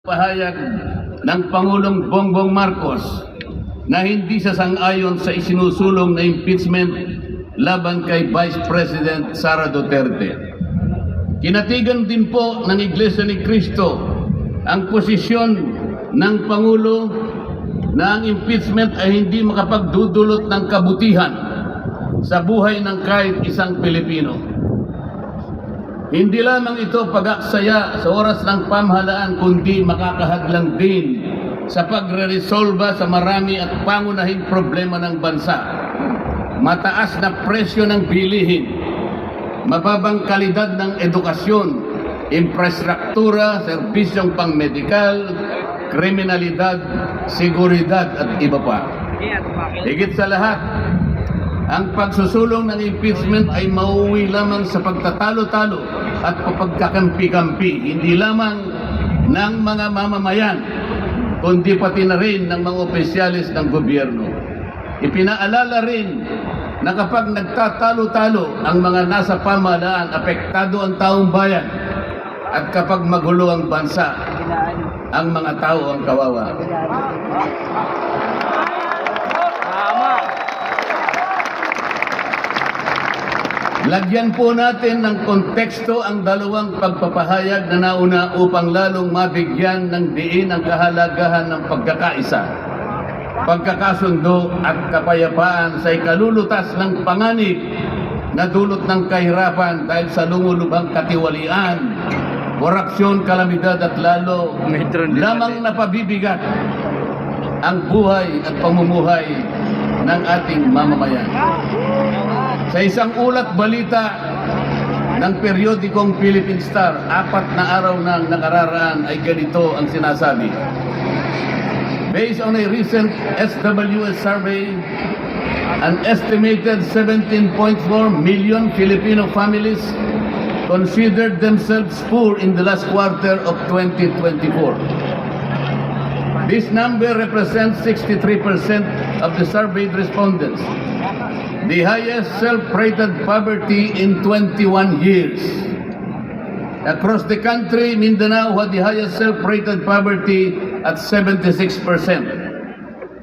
Pahayag ng Pangulong Bongbong Marcos na hindi sasang-ayon sa isinusulong na impeachment laban kay Vice President Sara Duterte. Kinatigan din po ng Iglesia ni Cristo ang posisyon ng Pangulo na ang impeachment ay hindi makapagdudulot ng kabutihan sa buhay ng kahit isang Pilipino. Hindi lamang ito pag-aksaya sa oras ng pamahalaan, kundi makakahadlang din sa pagre-resolba sa marami at pangunahing problema ng bansa. Mataas na presyo ng bilihin, mababang kalidad ng edukasyon, infrastruktura, serbisyong pangmedikal, kriminalidad, seguridad at iba pa. Higit sa lahat, ang pagsusulong ng impeachment ay mauwi lamang sa pagtatalo-talo at papagkakampi-kampi, hindi lamang ng mga mamamayan, kundi pati na rin ng mga opisyalis ng gobyerno. Ipinaalala rin na kapag nagtatalo-talo ang mga nasa pamahalaan, apektado ang taong bayan, at kapag magulo ang bansa, ang mga tao ang kawawa. Lagyan po natin ng konteksto ang dalawang pagpapahayag na nauna upang lalong mabigyan ng diin ang kahalagahan ng pagkakaisa, pagkakasundo at kapayapaan sa ikalulutas ng panganib na dulot ng kahirapan dahil sa lumulubhang katiwalian, korupsyon, kalamidad at lalo lamang napabibigat ang buhay at pamumuhay ng ating mamamayan. Sa isang ulat balita ng periodikong Philippine Star, 4 na araw nang nakararaan ay ganito ang sinasabi. Based on a recent SWS survey, an estimated 17.4 million Filipino families considered themselves poor in the last quarter of 2024. This number represents 63% of the surveyed respondents, the highest self-rated poverty in 21 years. Across the country, Mindanao had the highest self-rated poverty at 76%,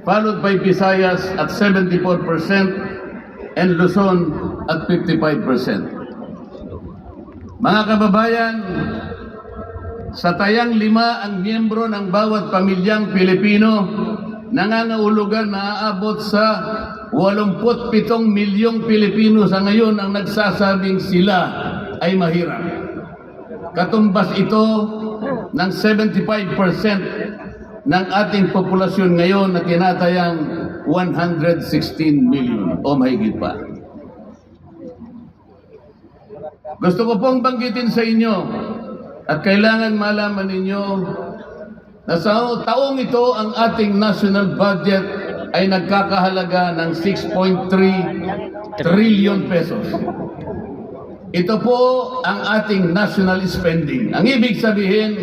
followed by Visayas at 74% and Luzon at 55%. Mga kababayan, sa tayang 5 ang miyembro ng bawat pamilyang Pilipino, nangangahulugan na aabot sa 87 milyong Pilipino sa ngayon ang nagsasabing sila ay mahirap. Katumbas ito ng 75% ng ating populasyon ngayon na tinatayang 116 million o mahigit pa. Gusto ko pong banggitin sa inyo at kailangan malaman ninyo na sa taong ito ang ating national budget ay nagkakahalaga ng 6.3 trillion pesos. Ito po ang ating national spending. Ang ibig sabihin,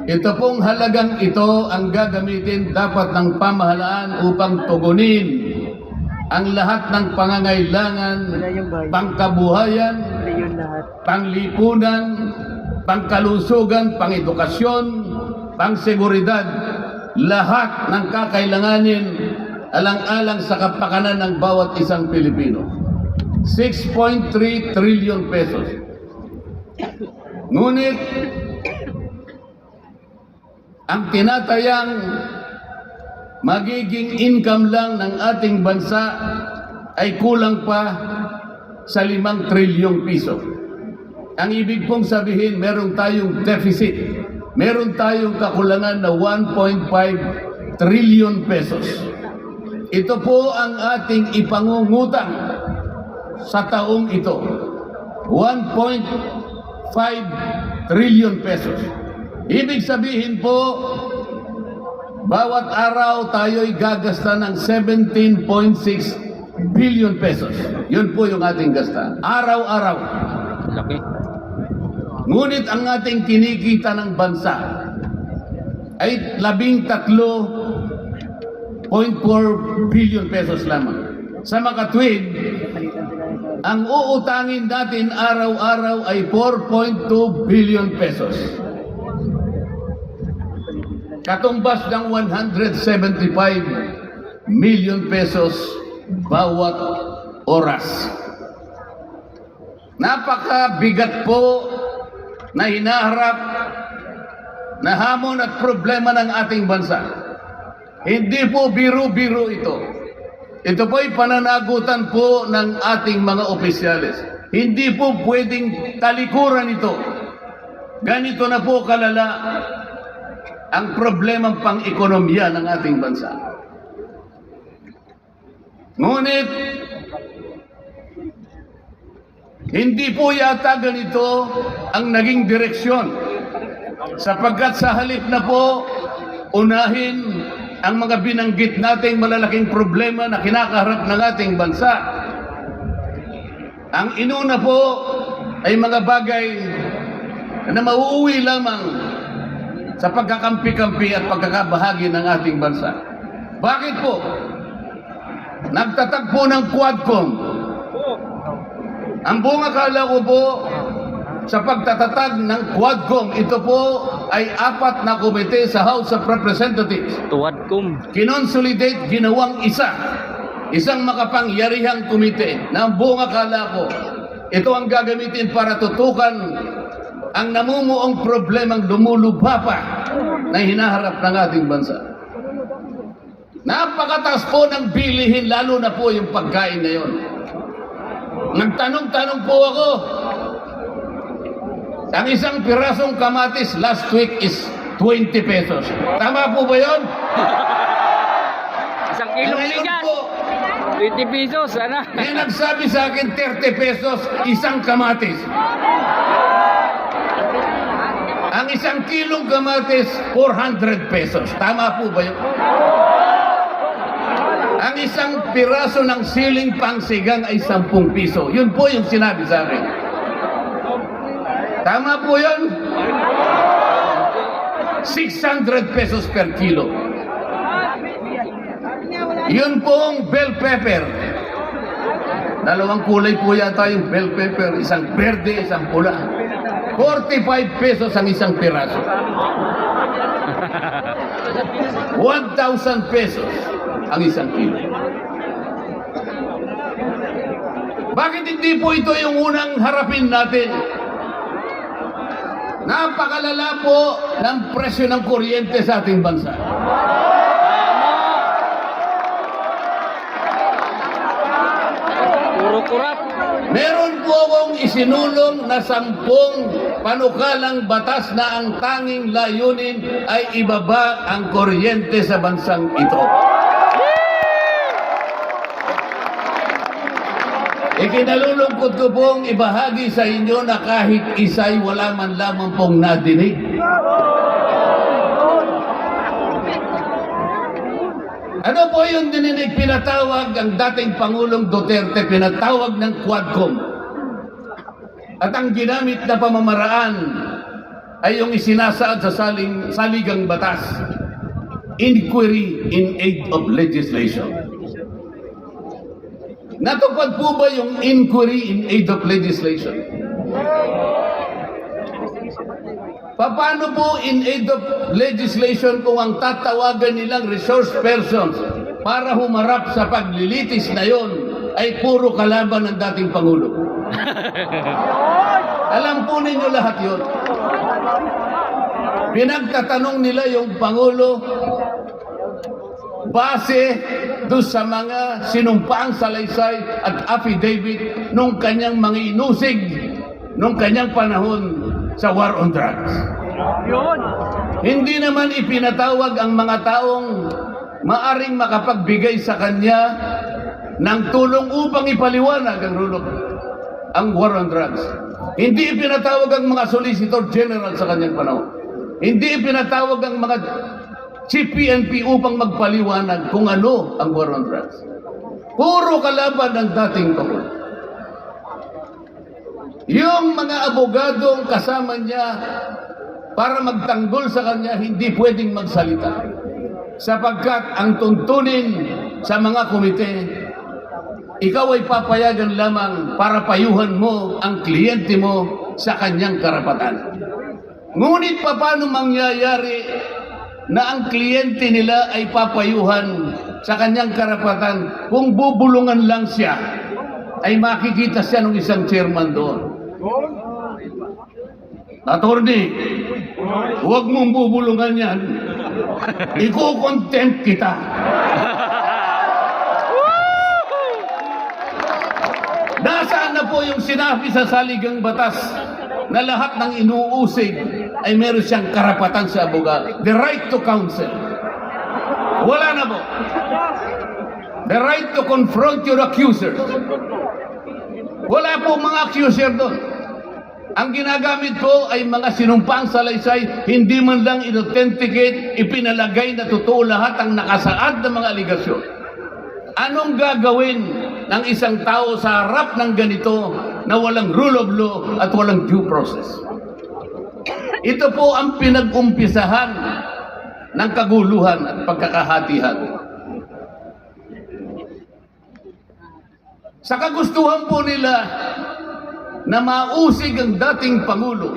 ito pong halagang ito ang gagamitin dapat ng pamahalaan upang tugunin ang lahat ng pangangailangan, pangkabuhayan, panglipunan, pangkalusugan, pangedukasyon, pangseguridad, lahat ng kakailanganin alang-alang sa kapakanan ng bawat isang Pilipino. 6.3 trillion pesos. Ngunit, ang tinatayang magiging income lang ng ating bansa ay kulang pa sa 5 trilyong piso. Ang ibig pong sabihin, meron tayong deficit. Meron tayong kakulangan na 1.5 trillion pesos. Ito po ang ating ipangungutang sa taong ito. 1.5 trillion pesos. Ibig sabihin po, bawat araw tayo'y gagasta ng 17.6 billion pesos. Yun po yung ating gasta. Araw-araw. Laki. Ngunit ang ating kinikita ng bansa ay 13.4 billion pesos lamang. Sa makatwid, ang uutangin natin araw-araw ay 4.2 billion pesos. katumbas ng 175 million pesos bawat oras. Napakabigat po na hinaharap na hamon at problema ng ating bansa. Hindi po biro-biro ito. Ito po'y pananagutan po ng ating mga opisyalis. Hindi po pwedeng talikuran ito. Ganito na po kalala ang problemang pang-ekonomiya ng ating bansa. Ngunit, hindi po yata ganito ang naging direksyon. Sapagkat sa halip na po, unahin ang mga binanggit nating malalaking problema na kinakaharap ng ating bansa. Ang inuna po ay mga bagay na mauuwi lamang sa pagkakampi-kampi at pagkakabahagi ng ating bansa. Bakit po? Nagtatagpo ng Quadcom. Ang buong akala ko po sa pagtatatag ng Quadcom, ito po ay 4 na komite sa House of Representatives. Quadcom. Kinonsolidate, ginawang isang makapangyarihang komite na ang buong akala ko, ito ang gagamitin para tutukan ang namumuong problemang lumulubha pa na hinaharap ng ating bansa. Napakataas po ng bilihin, lalo na po yung pagkain ngayon. Nagtanong-tanong po ako, ang isang pirasong kamatis last week is 20 pesos. Tama po ba yun? Isang kilong bigas. 20 pesos, ano? May nagsabi sa akin 30 pesos isang kamatis. Ang isang kilong kamatis, 400 pesos. Tama po ba yun? Ang isang piraso ng siling pangsigang ay 10 piso. Yun po yung sinabi sa akin. Tama po yun? 600 pesos per kilo. Yun pong bell pepper. Dalawang kulay po yata yung bell pepper. Isang berde, isang pula. 45 pesos ang isang piraso. 1,000 pesos ang isang kilo. Bakit hindi po ito yung unang harapin natin? Napakalala po ng presyo ng kuryente sa ating bansa. Puro kurap. Meron po akong isinulong na 10 panukalang batas na ang tanging layunin ay ibaba ang kuryente sa bansang ito. Ikinalulungkot ko pong ibahagi sa inyo na kahit isa'y wala man lamang pong nadinig. Ano po yung dininig? Pinatawag ang dating Pangulong Duterte, pinatawag ng Quadcom. At ang ginamit na pamamaraan ay yung isinasaad sa saligang batas, Inquiry in Aid of Legislation. Natupad po ba yung Inquiry in Aid of Legislation? Paano po in aid of legislation kung ang tatawagan nilang resource persons para humarap sa paglilitis na yon ay puro kalaban ng dating Pangulo? Alam po ninyo lahat yon. Pinagtatanong nila yung Pangulo base doon sa mga sinumpaang salaysay at affidavit nung kanyang mga inusig nung kanyang panahon sa war on drugs. Hindi naman ipinatawag ang mga taong maaring makapagbigay sa kanya ng tulong upang ipaliwanag ang war on drugs. Hindi ipinatawag ang mga Solicitor General sa kanyang panahon. Hindi ipinatawag ang mga Chief PNP upang magpaliwanag kung ano ang war on drugs. Puro kalaban ng dating Pangulo. Yung mga abogadong kasama niya para magtanggol sa kanya, hindi pwedeng magsalita. Sapagkat ang tuntunin sa mga komite, ikaw ay papayagan lamang para payuhan mo ang kliyente mo sa kanyang karapatan. Ngunit paano mangyayari na ang kliyente nila ay papayuhan sa kanyang karapatan. Kung bubulungan lang siya, ay makikita siya ng isang chairman doon. Attorney, huwag mong bubulungan yan. Iko-contempt kita. Nasaan na po yung sinabi sa saligang batas na lahat ng inuusig ay meron siyang karapatan sa abogado? The right to counsel. Wala na po. The right to confront your accusers. Wala po mga accuser doon. Ang ginagamit po ay mga sinumpang salaysay, hindi man lang in-authenticate, ipinalagay na totoo lahat ang nakasaad ng mga aligasyon. Anong gagawin ng isang tao sa harap ng ganito na walang rule of law at walang due process? Ito po ang pinag-umpisahan ng kaguluhan at pagkakahatihan. Sa kagustuhan po nila na mausig ang dating Pangulo,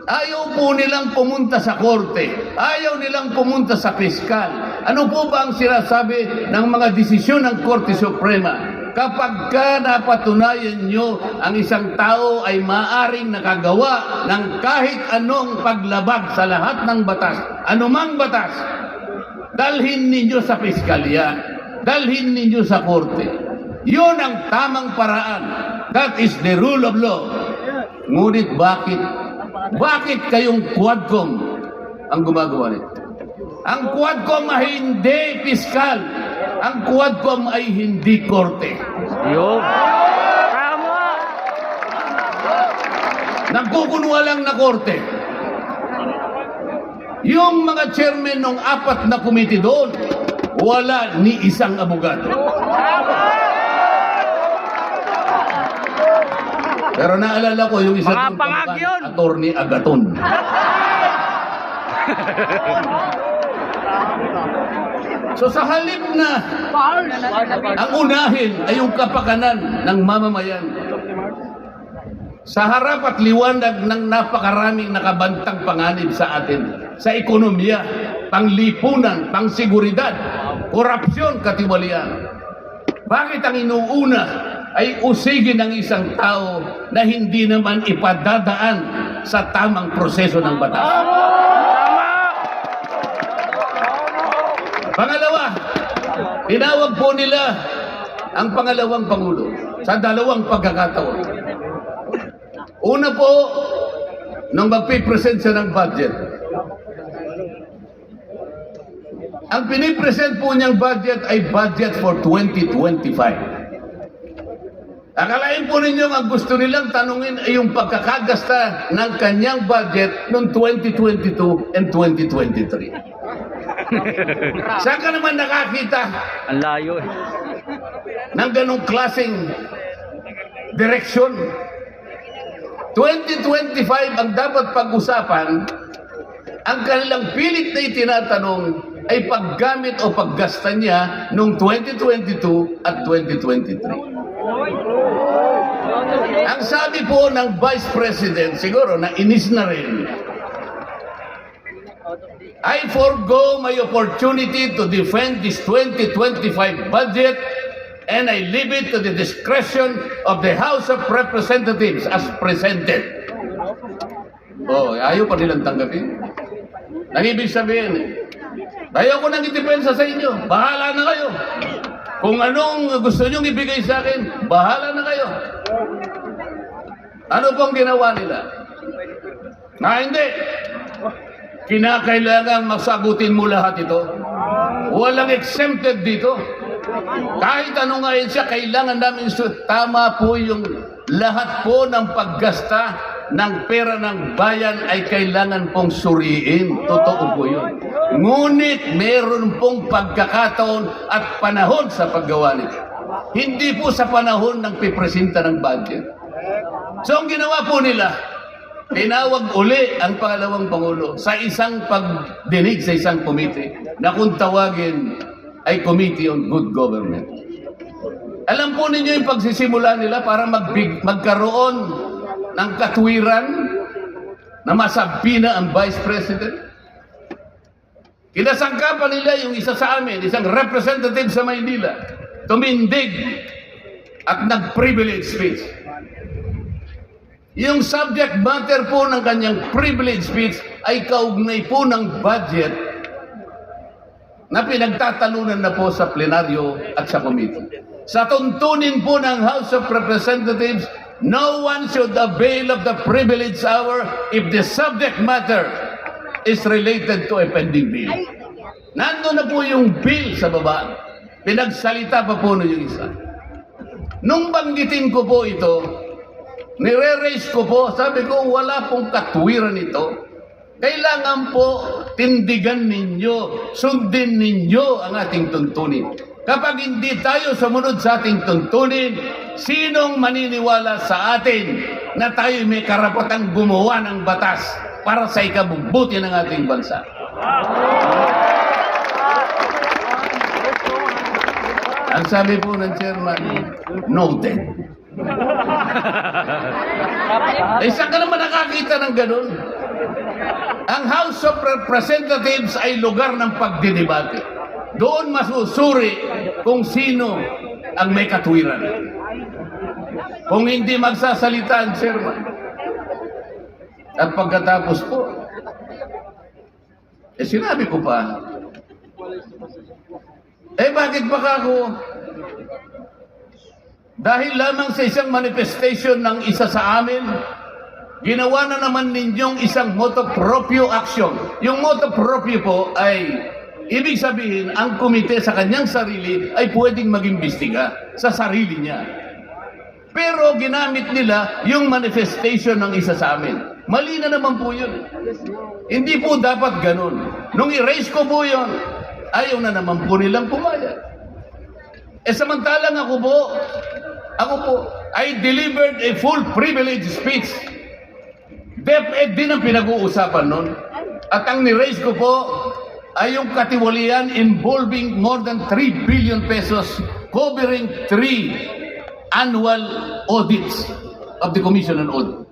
ayaw po nilang pumunta sa korte, ayaw nilang pumunta sa piskal. Ano po ba ang sinasabi ng mga desisyon ng Korte Suprema? Kapag ka napatunayan nyo ang isang tao ay maaring nakagawa ng kahit anong paglabag sa lahat ng batas, anumang batas, dalhin ninyo sa piskalya, dalhin ninyo sa korte. Yun ang tamang paraan. That is the rule of law. Ngunit bakit kayong Quadcom ang gumagawa nito? Ang Quadcom ay hindi piskal. Ang Quadcom ay hindi korte. Yo. Tama. Nagkukunwalang na korte. Yung mga chairman ng 4 na komite doon, wala ni isang abogado. Pero naalala ko yung isa Mga doon, pangag yun. Attorney Agaton. So sa halip na ang unahin ay yung kapakanan ng mamamayan, sa harap at liwanag ng napakaraming nakabantang panganib sa atin, sa ekonomiya, panglipunan, pangsiguridad, korupsyon, katiwalian, bakit ang inuuna ay usigin ng isang tao na hindi naman ipadadaan sa tamang proseso ng batas? Pangalawa, tinawag po nila ang pangalawang Pangulo sa dalawang pagkakataon. Una po, nung magpipresent siya ng budget. Ang pinipresent po niyang budget ay budget for 2025. Akalain po ninyo ang gusto nilang tanungin ay yung pagkakagasta ng kanyang budget noong 2022 and 2023. Saan ka naman nakakita Ang layo eh. ng ganong klaseng direksyon? 2025 ang dapat pag-usapan, ang kanilang pilit na itinatanong ay paggamit o paggasta niya noong 2022 at 2023. Ang sabi po ng Vice President, siguro na inis na rin, I forgo my opportunity to defend this 2025 budget and I leave it to the discretion of the House of Representatives as presented. Oh, ayaw pa nilang tanggapin. Nang ibig sabihin, ayaw ko nang idepensa sa inyo. Bahala na kayo. Kung anong gusto nyong ibigay sa akin, bahala na kayo. Ano pong ginawa nila? Hindi. Kinakailangan masagutin mo lahat ito. Walang exempted dito. Kahit ano nga yun siya, kailangan namin tama po yung lahat po ng paggasta ng pera ng bayan ay kailangan pong suriin. Totoo po yun. Ngunit meron pong pagkakataon at panahon sa paggawa nito. Hindi po sa panahon ng pipresenta ng budget. So ang ginawa po nila, tinawag uli ang pangalawang Pangulo sa isang pagdinig sa isang komite na kung tawagin ay Committee on Good Government. Alam po ninyo yung pagsisimula nila para magkaroon ng katwiran na masabi na ang Vice President? Kinasangkapan nila yung isa sa amin, isang representative sa Maynila, tumindig at nag-privilege speech. Yung subject matter po ng kanyang privilege speech ay kaugnay po ng budget na pinagtatalunan na po sa plenaryo at sa committee. Sa tuntunin po ng House of Representatives, no one should avail of the privilege hour if the subject matter is related to a pending bill. Nandun na po yung bill sa baba. Pinagsalita pa po yung isa. Nung banggitin ko po ito, nire-raise ko po, sabi ko, wala pong katwiran ito. Kailangan po tindigan ninyo, sundin ninyo ang ating tuntunin. Kapag hindi tayo sumunod sa ating tuntunin, sinong maniniwala sa atin na tayo may karapatang gumawa ng batas para sa ikabubuti ng ating bansa? Ang sabi po ng chairman, noted. Saan ka naman nakakita ng ganun? Ang House of Representatives ay lugar ng pagdidebate. Doon masusuri kung sino ang may katwiran. Kung hindi magsasalita ang chairman. At pagkatapos po, sinabi ko pa, bakit baka ako dahil lamang sa isang manifestation ng isa sa amin, ginawa na naman ninyong isang motu proprio action. Yung motu proprio po ay, ibig sabihin, ang komite sa kanyang sarili ay pwedeng mag-imbestiga sa sarili niya. Pero ginamit nila yung manifestation ng isa sa amin. Mali na naman po yun. Hindi po dapat ganun. Nung i-raise ko po yun, ayaw na naman po nilang pumayag. Samantalang ako po, I delivered a full privilege speech. DepEd din ang pinag-uusapan nun. At ang ni-raise ko po ay yung katiwalian involving more than 3 billion pesos covering 3 annual audits of the Commission on Audit.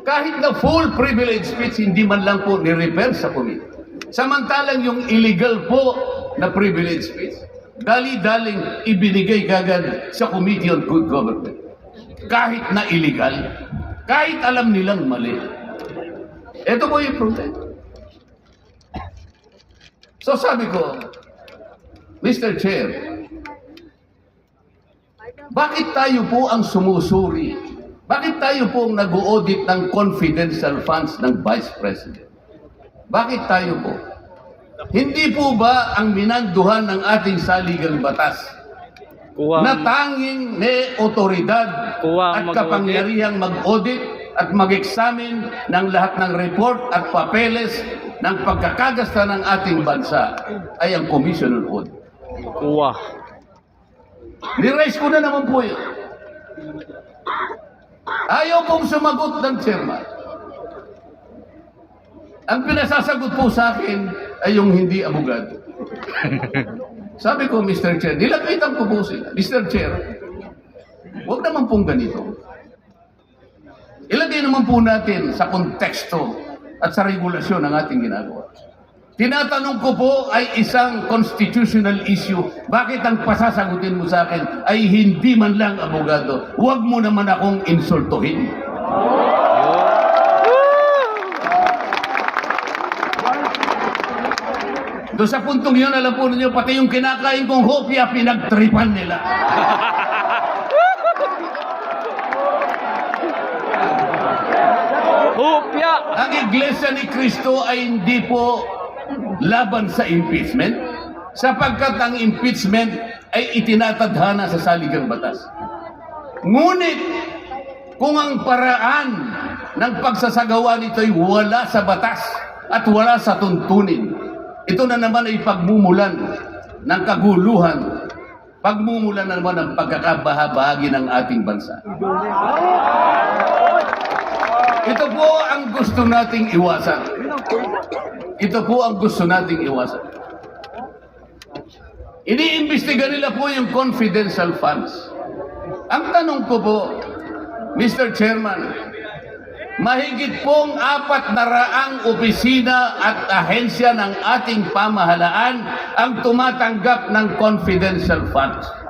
Kahit na full privilege speech, hindi man lang po ni-refer sa committee. Samantalang yung illegal po na privilege speech, dali-daling ibinigay kagad sa Committee on Good Government. Kahit na illegal, kahit alam nilang mali. Ito po yung problema. So sabi ko, Mr. Chair, bakit tayo po ang sumusuri? Bakit tayo po ang nag-audit ng confidential funds ng Vice President? Bakit tayo po? Hindi po ba ang minanduhan ng ating saligang batas na tanging may otoridad at kapangyarihang mag-audit at mag-examine ng lahat ng report at papeles ng pagkakagasta ng ating bansa ay ang Commission on Audit? Ni-raise ko na naman po yun. Ayaw pong sumagot ng chairman. Ang pinasasagot po sa akin ay yung hindi abogado. Sabi ko, Mr. Chair, nilapitan ko po sila. Mr. Chair, huwag naman pong ganito. Ilagay naman po natin sa konteksto at sa regulasyon ng ating ginagawa. Tinatanong ko po ay isang constitutional issue. Bakit ang pasasagutin mo sa akin ay hindi man lang abogado? Huwag mo naman akong insultuhin. Doon sa puntong yun, alam po ninyo, pati yung kinakain kong hopya, pinagtripan nila. Hopya! Ang Iglesia ni Cristo ay hindi po laban sa impeachment, sapagkat ang impeachment ay itinatadhana sa saligang batas. Ngunit, kung ang paraan ng pagsasagawa nito ay wala sa batas at wala sa tuntunin, ito na naman ay pagmumulan ng kaguluhan, pagmumulan na naman ng pagkakabahabahagi ng ating bansa. Ito po ang gusto nating iwasan. Ito po ang gusto nating iwasan. Iniimbestiga nila po yung confidential funds. Ang tanong ko po, Mr. Chairman, mahigit pong 400 opisina at ahensya ng ating pamahalaan ang tumatanggap ng confidential funds.